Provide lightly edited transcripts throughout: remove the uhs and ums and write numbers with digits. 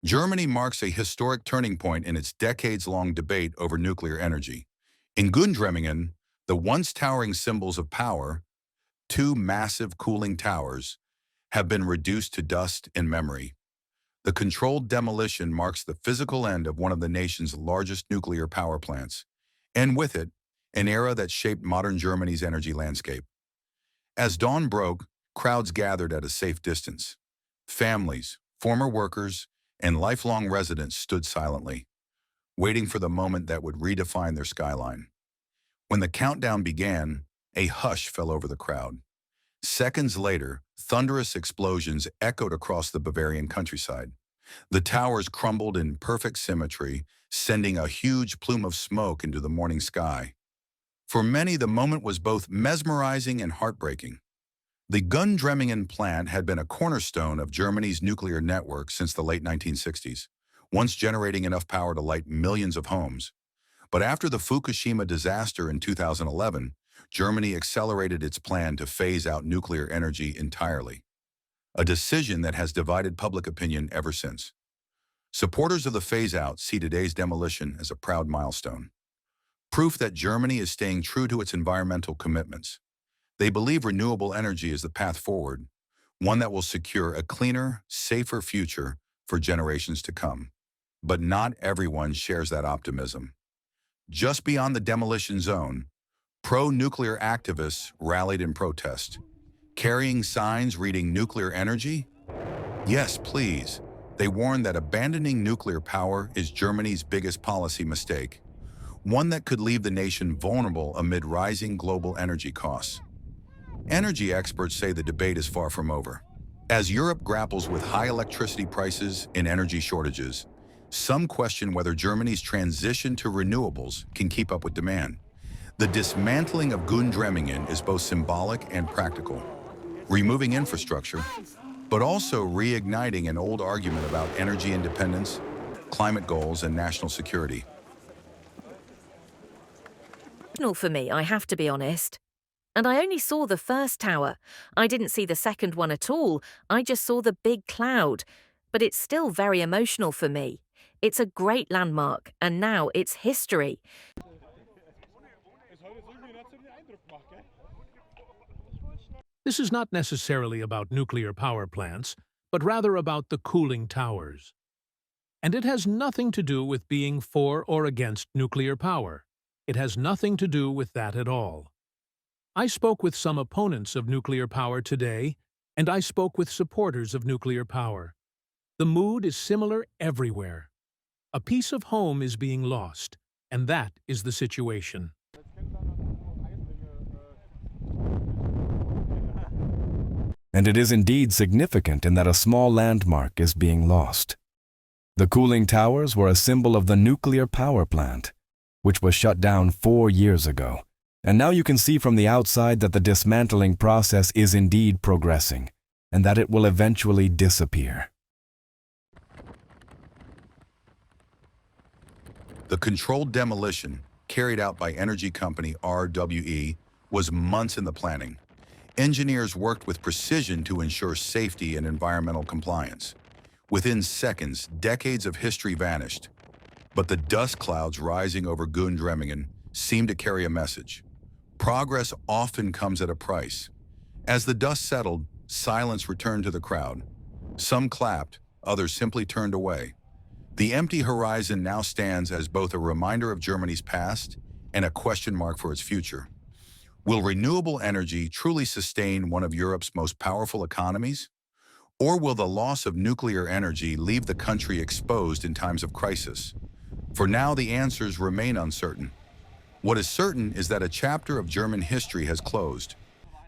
Germany marks a historic turning point in its decades-long debate over nuclear energy. In Gundremmingen, the once towering symbols of power, two massive cooling towers, have been reduced to dust in memory. The controlled demolition marks the physical end of one of the nation's largest nuclear power plants, and with it, an era that shaped modern Germany's energy landscape. As dawn broke, crowds gathered at a safe distance. Families, former workers, and lifelong residents stood silently, waiting for the moment that would redefine their skyline. When the countdown began, a hush fell over the crowd. Seconds later, thunderous explosions echoed across the Bavarian countryside. The towers crumbled in perfect symmetry, sending a huge plume of smoke into the morning sky. For many, the moment was both mesmerizing and heartbreaking. The Gundremmingen plant had been a cornerstone of Germany's nuclear network since the late 1960s, once generating enough power to light millions of homes. But after the Fukushima disaster in 2011, Germany accelerated its plan to phase out nuclear energy entirely, a decision that has divided public opinion ever since. Supporters of the phase-out see today's demolition as a proud milestone, proof that Germany is staying true to its environmental commitments. They believe renewable energy is the path forward, one that will secure a cleaner, safer future for generations to come. But not everyone shares that optimism. Just beyond the demolition zone, pro-nuclear activists rallied in protest, carrying signs reading "Nuclear energy? Yes, please." They warned that abandoning nuclear power is Germany's biggest policy mistake, one that could leave the nation vulnerable amid rising global energy costs. Energy experts say the debate is far from over. As Europe grapples with high electricity prices and energy shortages, some question whether Germany's transition to renewables can keep up with demand. The dismantling of Gundremmingen is both symbolic and practical, removing infrastructure, but also reigniting an old argument about energy independence, climate goals, and national security. For me, I have to be honest. And I only saw the first tower. I didn't see the second one at all. I just saw the big cloud. But it's still very emotional for me. It's a great landmark, and now it's history. This is not necessarily about nuclear power plants, but rather about the cooling towers. And it has nothing to do with being for or against nuclear power. It has nothing to do with that at all. I spoke with some opponents of nuclear power today, and I spoke with supporters of nuclear power. The mood is similar everywhere. A piece of home is being lost, and that is the situation. And it is indeed significant in that a small landmark is being lost. The cooling towers were a symbol of the nuclear power plant, which was shut down 4 years ago. And now you can see from the outside that the dismantling process is indeed progressing, and that it will eventually disappear. The controlled demolition, carried out by energy company RWE, was months in the planning. Engineers worked with precision to ensure safety and environmental compliance. Within seconds, decades of history vanished, but the dust clouds rising over Gundremmingen seemed to carry a message. Progress often comes at a price. As the dust settled, silence returned to the crowd. Some clapped, others simply turned away. The empty horizon now stands as both a reminder of Germany's past and a question mark for its future. Will renewable energy truly sustain one of Europe's most powerful economies? Or will the loss of nuclear energy leave the country exposed in times of crisis? For now, the answers remain uncertain. What is certain is that a chapter of German history has closed.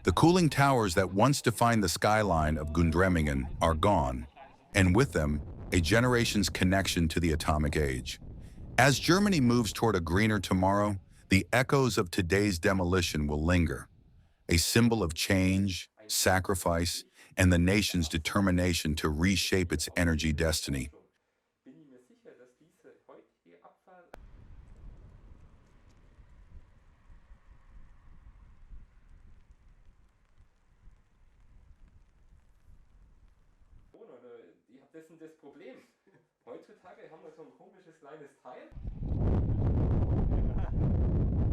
The cooling towers that once defined the skyline of Gundremmingen are gone, and with them, a generation's connection to the atomic age. As Germany moves toward a greener tomorrow, the echoes of today's demolition will linger, a symbol of change, sacrifice, and the nation's determination to reshape its energy destiny. Heutzutage haben wir so ein komisches kleines Teil.